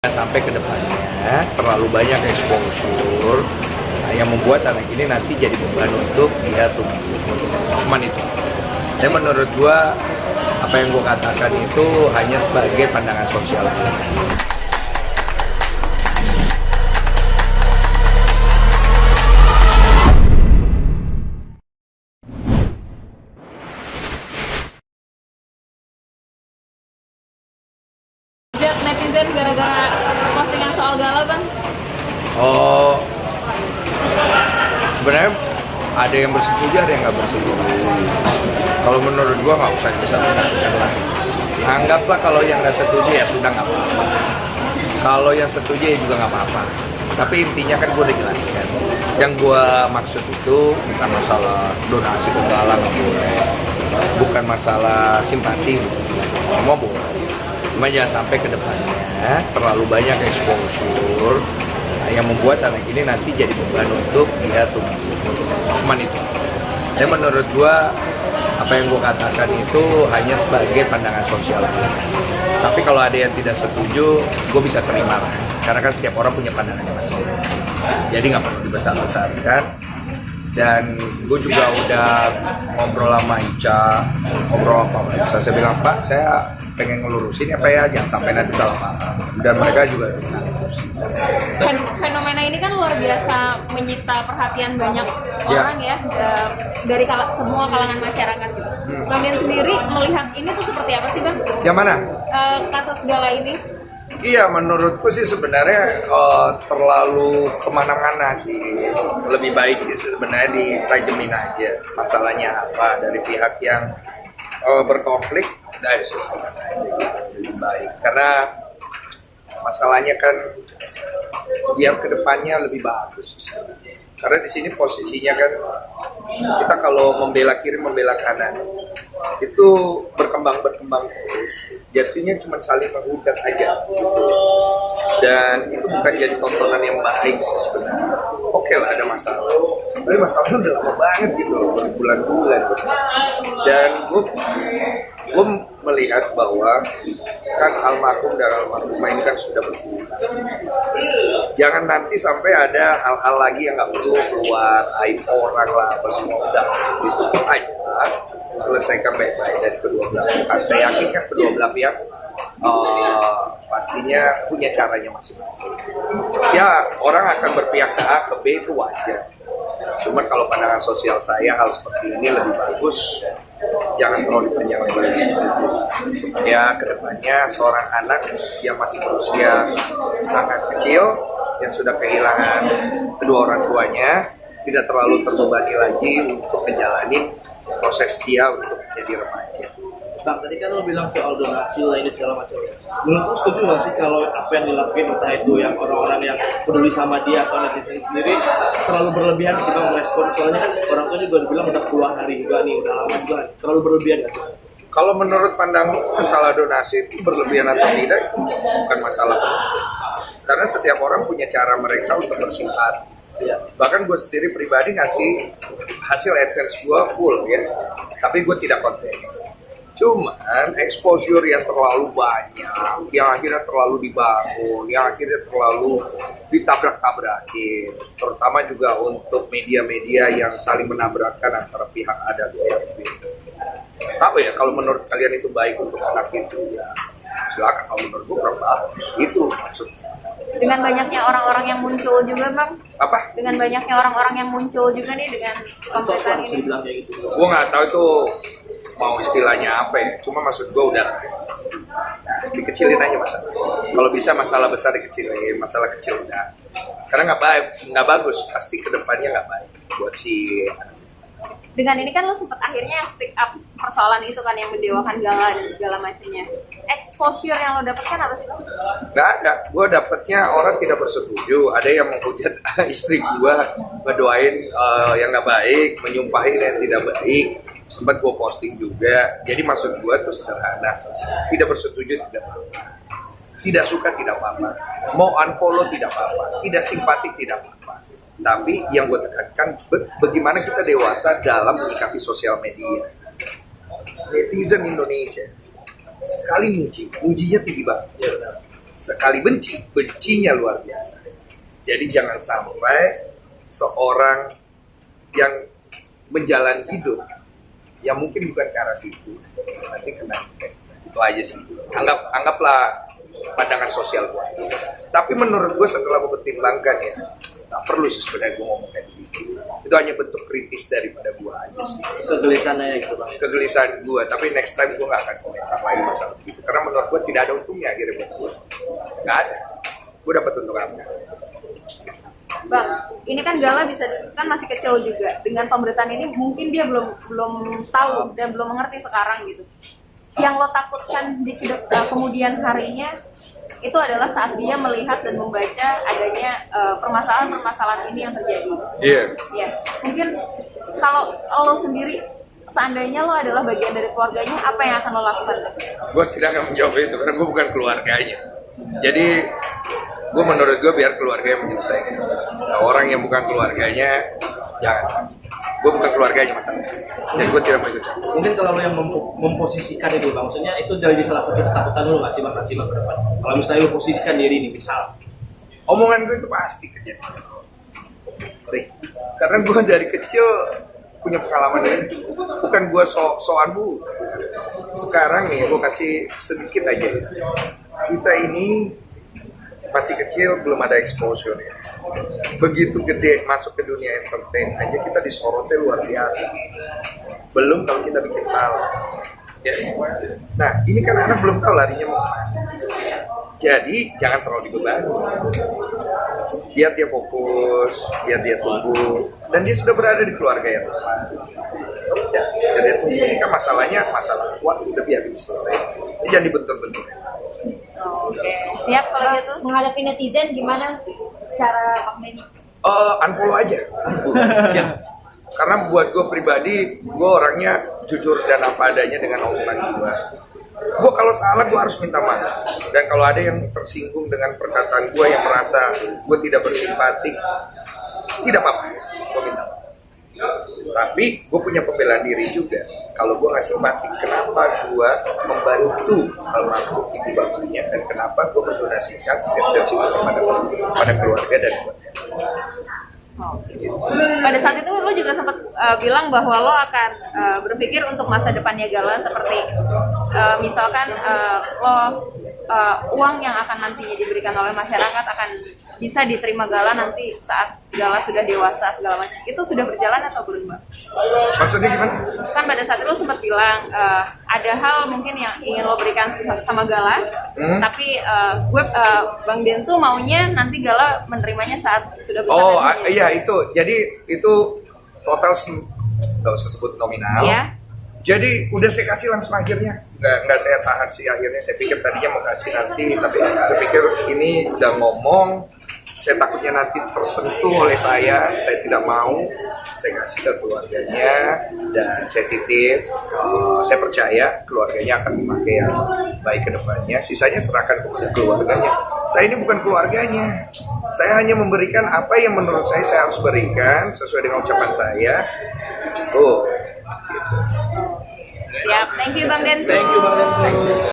Sampai ke depannya terlalu banyak exposure yang membuat anak ini nanti jadi beban untuk dia tumbuh. Cuman itu. Dan menurut gua apa yang gua katakan itu hanya sebagai pandangan sosial. Netizen gara-gara postingan soal galau, Bang? Oh, sebenarnya ada yang bersetuju, ada yang nggak bersetuju. Kalau menurut gua nggak usah besar-besarkan lah. Anggaplah kalau yang nggak setuju ya sudah nggak apa-apa. Kalau yang setuju ya juga nggak apa-apa. Tapi intinya kan gua udah jelaskan. Yang gua maksud itu bukan masalah donasi ke galang, nggak boleh. Bukan masalah simpati, semua boleh. Cuma jangan sampai ke depannya terlalu banyak exposure yang membuat anak ini nanti jadi beban untuk dia tumbuh. Cuman itu. Dan menurut gua apa yang gua katakan itu hanya sebagai pandangan sosial. Tapi kalau ada yang tidak setuju, gua bisa terima lah. Karena kan setiap orang punya pandangannya masing-masing. Jadi nggak perlu dibesar-besarkan. Dan gue juga udah ngobrol sama Ica, ngobrol apa saya bilang, Pak, saya pengen ngelurusin apa ya, jangan sampai nanti salah paham. Dan mereka juga Fenomena ini kan luar biasa menyita perhatian banyak orang ya, dari semua kalangan masyarakat gitu. Bang Den sendiri melihat ini tuh seperti apa sih, Bang? yang mana? Kasus Gala ini? Iya, menurutku sih sebenarnya terlalu kemana-mana sih. Lebih baik sebenarnya ditajemin aja masalahnya apa dari pihak yang berkonflik, dari selesaikan aja lebih baik. Karena masalahnya kan biar kedepannya lebih bagus. Karena di sini posisinya kan kita kalau membela kiri membela kanan itu berkembang terus. Jadinya cuma saling menghujat aja gitu. Dan itu bukan jadi tontonan yang baik sih sebenarnya. Oke lah ada masalah, tapi masalahnya udah lama banget gitu loh, berbulan-bulan gitu. Dan gue melihat bahwa kan almarhum dan almarhumah ini kan sudah berpulang. Jangan nanti sampai ada hal-hal lagi yang nggak perlu keluar, aib orang lah, apa semua udah gitu aja. Selesaikan baik-baik dari kedua belah pihak. Saya yakin kan kedua belah pihak pastinya punya caranya masing-masing. Ya orang akan berpihak ke A ke B itu wajar. Cuman kalau pandangan sosial saya hal seperti ini lebih bagus jangan terlalu dipanjang lebar. Supaya kedepannya seorang anak yang masih berusia sangat kecil yang sudah kehilangan kedua orang tuanya tidak terlalu terbebani lagi untuk menjalani proses dia untuk menjadi remaja. Bang, tadi kan lo bilang soal donasi lah ini segala macam. Menurut lo setuju nggak sih kalau apa yang dilakukan entah itu yang orang-orang yang peduli sama dia atau netizen sendiri terlalu berlebihan sih Bang merespon? Soalnya kan orang tua juga bilang udah puluhan hari juga nih, udah lama juga. Terlalu berlebihan nggak sih? Kalau menurut pandang masalah donasi itu berlebihan atau tidak itu bukan masalah. Karena setiap orang punya cara mereka untuk bersimpati. Ya. Bahkan gue sendiri pribadi ngasih hasil AdSense gue full ya, tapi gue tidak konten. Cuman exposure yang terlalu banyak, yang akhirnya terlalu dibangun, yang akhirnya terlalu ditabrak-tabrakin, terutama juga untuk media-media yang saling menabrakkan antara pihak A dan pihak B. Tahu ya, kalau menurut kalian itu baik untuk anak itu ya silakan. Kalau menurut gue kurang bagus, itu maksudnya. Dengan banyaknya orang-orang yang muncul juga, Bang. Apa? Dengan banyaknya orang-orang yang muncul juga nih dengan pemberitaan ini. Gue nggak tahu itu mau istilahnya apa ya. Cuma maksud gue udah dikecilin aja masalah. Kalau bisa masalah besar dikecilin, masalah kecil udah. Karena nggak bagus. Pasti kedepannya nggak baik buat si. Dengan ini kan lo sempet akhirnya speak up persoalan itu kan yang mendewakan Gala dan segala macamnya. Exposure yang lo dapetkan apa sih, Bang? Nggak ada, gue dapetnya orang tidak bersetuju. Ada yang menghujat istri gue, ngedoain yang nggak baik, menyumpahin yang tidak baik. Sempat gue posting juga. Jadi maksud gue tuh sederhana, tidak bersetuju tidak apa-apa, tidak suka tidak apa-apa, mau unfollow tidak apa-apa, tidak simpatik tidak apa-apa. Tapi yang gue tekankan, bagaimana kita dewasa dalam menyikapi sosial media. Netizen Indonesia sekali mujinya tinggi banget. sekali benci, bencinya luar biasa. Jadi jangan sampai seorang yang menjalani hidup yang mungkin bukan ke arah situ nanti kena impact. Itu aja sih. Anggaplah pandangan sosial gue. Tapi menurut gue setelah gue pertimbangkan ya, nggak perlu sih sebenarnya gue ngomong kayak gitu. Itu hanya bentuk kritis daripada gue aja sih. Kegelisahannya ya gitu bang. Kegelisahan gue, tapi next time gue nggak akan komentar lagi masalah itu. Karena menurut gue tidak ada untungnya akhirnya buat gue. Nggak ada. Gue dapat untung apa? Bang, ini kan Gala bisa kan masih kecil juga. Dengan pemberitaan ini mungkin dia belum tahu dan belum mengerti sekarang gitu. Yang lo takutkan di kemudian harinya itu adalah saat dia melihat dan membaca adanya permasalahan-permasalahan ini yang terjadi. Iya. Ya, mungkin kalau lo sendiri seandainya lo adalah bagian dari keluarganya, apa yang akan lo lakukan? Gue tidak akan menjawab itu karena gue bukan keluarganya. Jadi gue menurut gue biar keluarga yang menyelesaikan. Nah, orang yang bukan keluarganya jangan. Gue bukan keluarganya masalah. Jadi gue tidak mau ikut. Mungkin kalau lo yang memposisikan itu bang, maksudnya itu jadi salah satu ketakutan lo nggak sih bang nanti bang ke depan? Kalau misalnya lo posisikan diri ini misal, Omongan gue itu pasti kejadian. Karena gue dari kecil punya pengalaman itu. Bukan gue soal bu. Sekarang nih gue kasih sedikit aja. Kita ini masih kecil, belum ada exposure ya. Begitu gede masuk ke dunia entertain aja kita disorotnya luar biasa. Belum kalau kita bikin salah. Ya. Nah ini kan anak belum tahu larinya mau kemana. Jadi jangan terlalu dibebani. Biar dia fokus, biar dia tumbuh, dan dia sudah berada di keluarga yang tepat. Ya, jadi ini kan masalahnya masalah kuat udah biar selesai. Ini jangan dibentur-bentur. Oke, siap kalau gitu. Menghadapi netizen gimana cara Pak Benny? Unfollow aja. siap. Karena buat gue pribadi, gue orangnya jujur dan apa adanya dengan omongan gue. Gue kalau salah gue harus minta maaf. Dan kalau ada yang tersinggung dengan perkataan gue yang merasa gue tidak bersimpati, tidak apa-apa, gue minta maaf. Tapi gue punya pembelaan diri juga. Kalau gue nggak simpati, kenapa gue membantu almarhum ibu bapaknya dan kenapa gue mendonasikan esensi kepada keluarga dan keluarga. Pada saat itu lo juga sempat bilang bahwa lo akan berpikir untuk masa depannya Gala seperti misalkan uang yang akan nantinya diberikan oleh masyarakat akan bisa diterima Gala nanti saat Gala sudah dewasa segala macam. Itu sudah berjalan atau belum, Bang? Maksudnya gimana? Kan pada saat itu lo sempat bilang ada hal mungkin yang ingin lo berikan sama Gala, tapi Bang Densu maunya nanti Gala menerimanya saat sudah besar. Oh iya itu, jadi itu total nggak usah sebut nominal. Ya. Jadi udah saya kasih langsung akhirnya, nggak saya tahan sih akhirnya. Saya pikir tadinya mau kasih nanti, tapi saya pikir ini udah ngomong, saya takutnya nanti tersentuh oleh saya tidak mau. Saya kasih ke keluarganya dan saya titip, saya percaya keluarganya akan memakai yang baik ke depannya. Sisanya serahkan kepada keluarganya. Saya ini bukan keluarganya. Saya hanya memberikan apa yang menurut saya harus berikan sesuai dengan ucapan saya. Cukup. Siap, thank you Bang Densu. Thank you bang Densu.